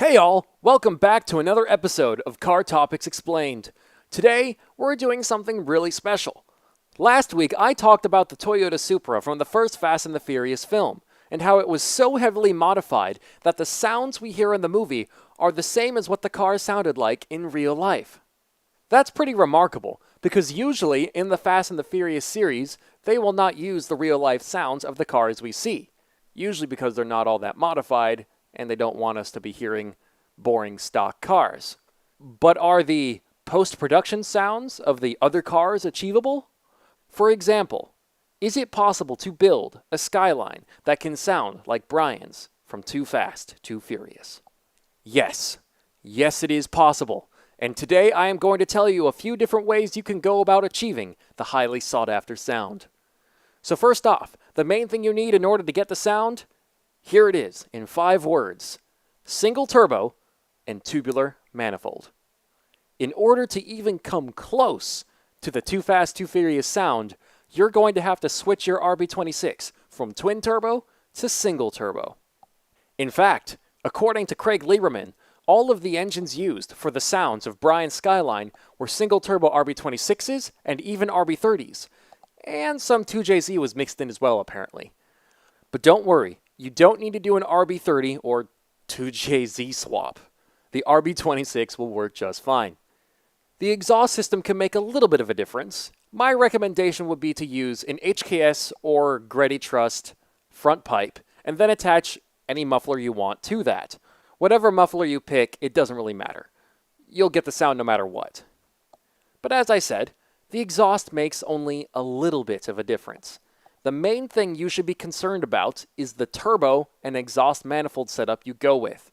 Hey all, welcome back to another episode of Car Topics Explained. Today, we're doing something really special. Last week, I talked about the Toyota Supra from the first Fast and the Furious film, and how it was so heavily modified that the sounds we hear in the movie are the same as what the car sounded like in real life. That's pretty remarkable, because usually in the Fast and the Furious series, they will not use the real-life sounds of the cars we see, usually because they're not all that modified, and they don't want us to be hearing boring stock cars. But are the post-production sounds of the other cars achievable? For example, is it possible to build a Skyline that can sound like Brian's from Too Fast, Too Furious? Yes. Yes, it is possible. And today I am going to tell you a few different ways you can go about achieving the highly sought-after sound. So first off, the main thing you need in order to get the sound, here it is in 5 words: single turbo and tubular manifold. In order to even come close to the Too Fast, Too Furious sound, you're going to have to switch your RB26 from twin turbo to single turbo. In fact, according to Craig Lieberman, all of the engines used for the sounds of Brian's Skyline were single turbo RB26s and even RB30s, and some 2JZ was mixed in as well apparently. But don't worry, you don't need to do an RB30 or 2JZ swap. The RB26 will work just fine. The exhaust system can make a little bit of a difference. My recommendation would be to use an HKS or Greddy Trust front pipe and then attach any muffler you want to that. Whatever muffler you pick, it doesn't really matter. You'll get the sound no matter what. But as I said, the exhaust makes only a little bit of a difference. The main thing you should be concerned about is the turbo and exhaust manifold setup you go with.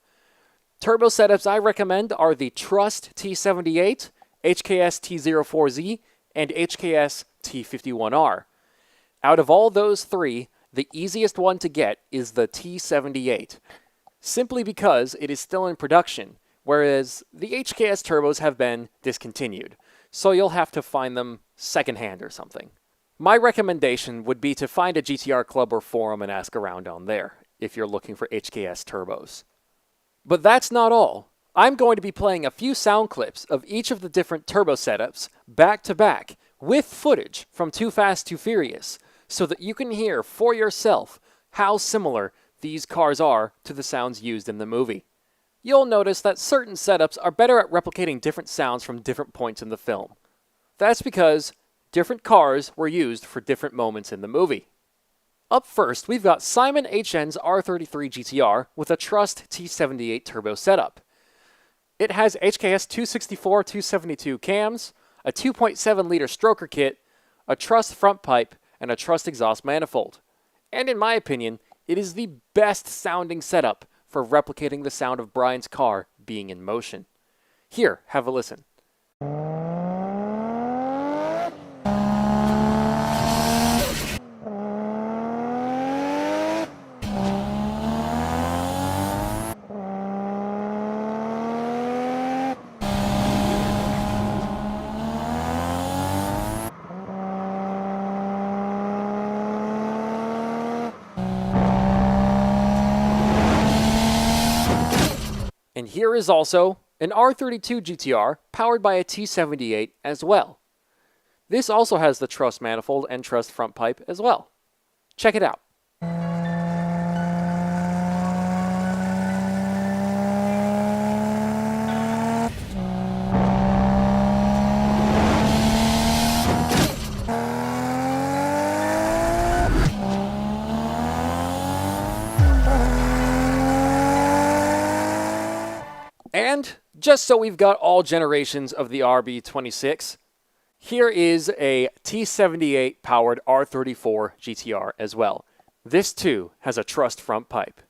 Turbo setups I recommend are the Trust T78, HKS T04Z, and HKS T51R. Out of all those three, the easiest one to get is the T78, simply because it is still in production, whereas the HKS turbos have been discontinued, so you'll have to find them secondhand or something. My recommendation would be to find a GTR club or forum and ask around on there, if you're looking for HKS turbos. But that's not all. I'm going to be playing a few sound clips of each of the different turbo setups back to back with footage from Too Fast, Too Furious, so that you can hear for yourself how similar these cars are to the sounds used in the movie. You'll notice that certain setups are better at replicating different sounds from different points in the film. That's because different cars were used for different moments in the movie. Up first, we've got Simon HN's R33 GTR with a Trust T78 turbo setup. It has HKS 264-272 cams, a 2.7-liter stroker kit, a Trust front pipe, and a Trust exhaust manifold. And in my opinion, it is the best sounding setup for replicating the sound of Brian's car being in motion. Here, have a listen. And here is also an R32 GTR powered by a T78 as well. This also has the Trust manifold and Trust front pipe as well. Check it out. And just so we've got all generations of the RB26, here is a T78 powered R34 GTR as well. This too has a Trust front pipe.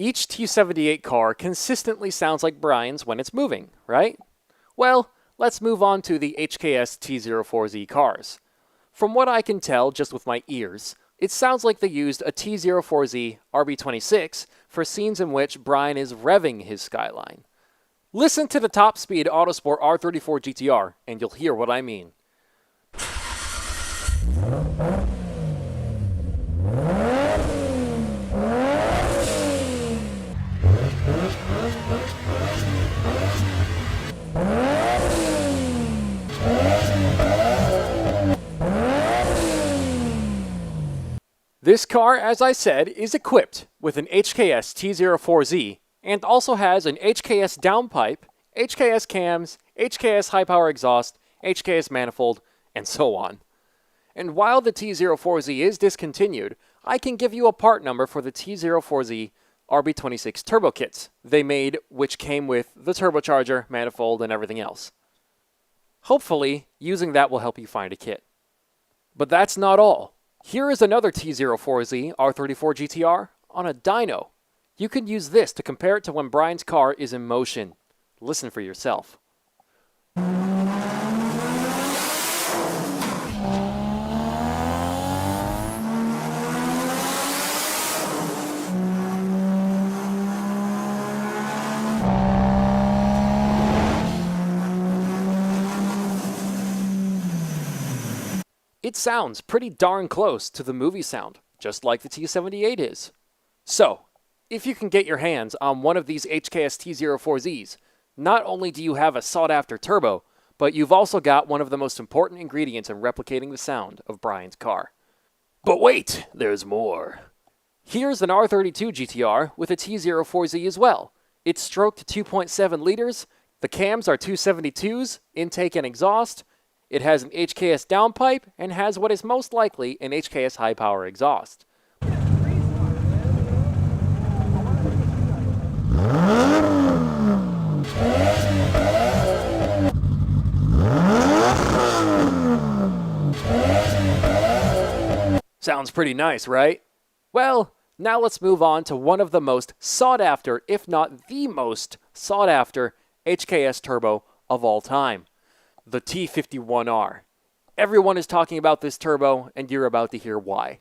Each T78 car consistently sounds like Brian's when it's moving, right? Well, let's move on to the HKS T04Z cars. From what I can tell just with my ears, It sounds like they used a T04Z RB26 for scenes in which Brian is revving his Skyline. Listen to the top-speed Autosport R34 GTR, and you'll hear what I mean. This car, as I said, is equipped with an HKS T04Z and also has an HKS downpipe, HKS cams, HKS high-power exhaust, HKS manifold, and so on. And while the T04Z is discontinued, I can give you a part number for the T04Z RB26 turbo kits they made, which came with the turbocharger, manifold, and everything else. Hopefully, using that will help you find a kit. But that's not all. Here is another T04Z R34 GTR on a dyno. You can use this to compare it to when Brian's car is in motion. Listen for yourself. It sounds pretty darn close to the movie sound, just like the T78 is. So, if you can get your hands on one of these HKS T04Zs, not only do you have a sought-after turbo, but you've also got one of the most important ingredients in replicating the sound of Brian's car. But wait, there's more. Here's an R32 GTR with a T04Z as well. It's stroked 2.7 liters, the cams are 272s, intake and exhaust. It has an HKS downpipe and has what is most likely an HKS high-power exhaust. Sounds pretty nice, right? Well, now let's move on to one of the most sought-after, if not the most sought-after, HKS turbo of all time. The T51R. Everyone is talking about this turbo, and you're about to hear why.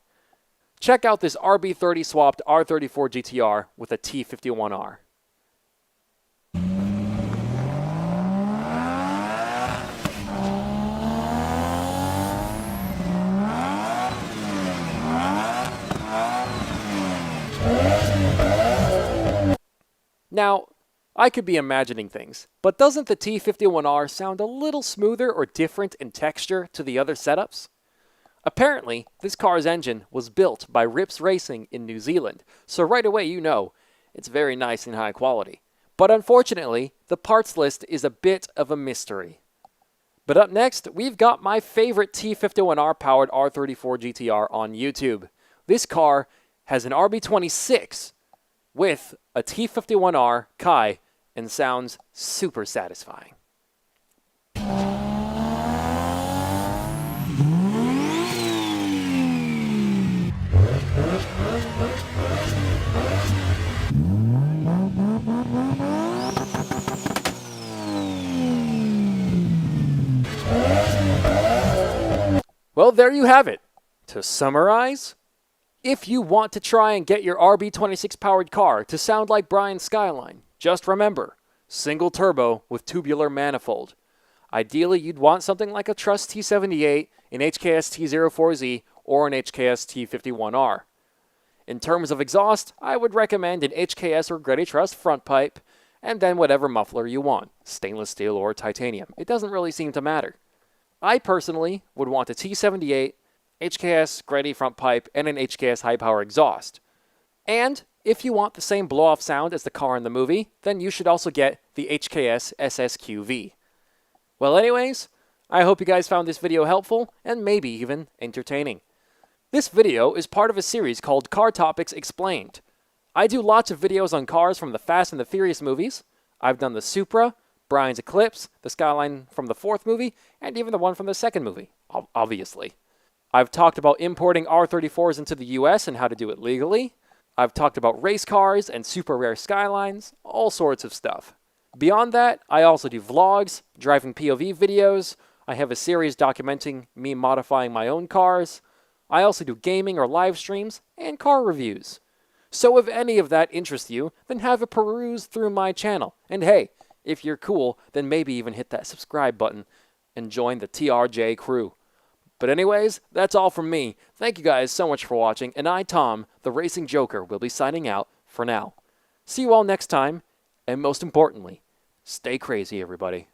Check out this RB30 swapped R34 GTR with a T51R. Now, I could be imagining things, but doesn't the T51R sound a little smoother or different in texture to the other setups? Apparently, this car's engine was built by Rips Racing in New Zealand, so right away you know it's very nice and high quality. But unfortunately, the parts list is a bit of a mystery. But up next, we've got my favorite T51R powered R34 GTR on YouTube. This car has an RB26 with a T51R Kai and sounds super satisfying. Well, there you have it. To summarize, if you want to try and get your RB26 powered car to sound like Brian's Skyline, just remember, single turbo with tubular manifold. Ideally, you'd want something like a Truss T78, an HKS T04Z, or an HKS T51R. In terms of exhaust, I would recommend an HKS or Gretty Truss front pipe, and then whatever muffler you want, stainless steel or titanium. It doesn't really seem to matter. I personally would want a T78, HKS Gretty front pipe, and an HKS high-power exhaust. And if you want the same blow-off sound as the car in the movie, then you should also get the HKS SSQV. Well anyways, I hope you guys found this video helpful and maybe even entertaining. This video is part of a series called Car Topics Explained. I do lots of videos on cars from the Fast and the Furious movies. I've done the Supra, Brian's Eclipse, the Skyline from the fourth movie, and even the one from the second movie, obviously. I've talked about importing R34s into the US and how to do it legally. I've talked about race cars and super rare Skylines, all sorts of stuff. Beyond that, I also do vlogs, driving POV videos. I have a series documenting me modifying my own cars. I also do gaming or live streams and car reviews. So if any of that interests you, then have a peruse through my channel. And hey, if you're cool, then maybe even hit that subscribe button and join the TRJ crew. But anyways, that's all from me. Thank you guys so much for watching, and I, Tom, the Racing Joker, will be signing out for now. See you all next time, and most importantly, stay crazy, everybody.